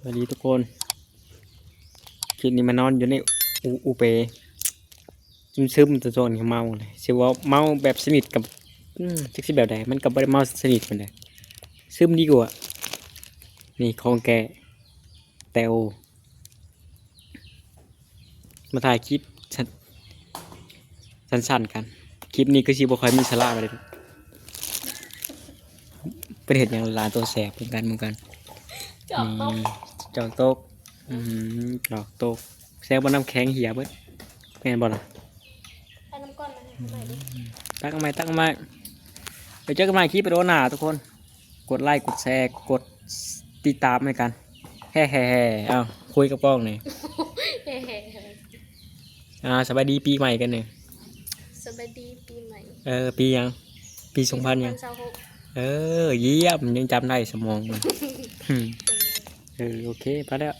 สวัสดีทุกคนคืนนี้มานอนอยู่ในอูเปซึมตัวโซนเขาเมาเลยสิว่าเมาแบบสนิทกับจักสิแบบใดมันกับบ่ได้เมาสนิทมันเลยซึมดีกว่านี่ของแกแตวมาถ่ายคลิปสั้นๆกันคลิปนี้ก็สิบ่ค่อยมีสาระอะไรเป็นเหตุอย่างหลานตัวแสบเหมือนกัน จอกต้ม จอกโต๊ะจอกโต๊ะแซวบนน้ำแข็งเหี่ยเบิดแม่นบ่ล่ะ เอาน้ำก้อนมาให้ใหม่ดิ ตั้งมาไปเจอกันใหม่คลิปวิดีโอหน้าทุกคนกดไลค์กดแชร์กดติดตามให้กันแฮ่เอาคุยกับกล้องหน่อย เฮ้สบายดีปีใหม่กันเนี่ย สวัสดีปีใหม่ ปียังปี2000ยังเยี่ยมยังจำได้สมองมันโอเคไปแล้ว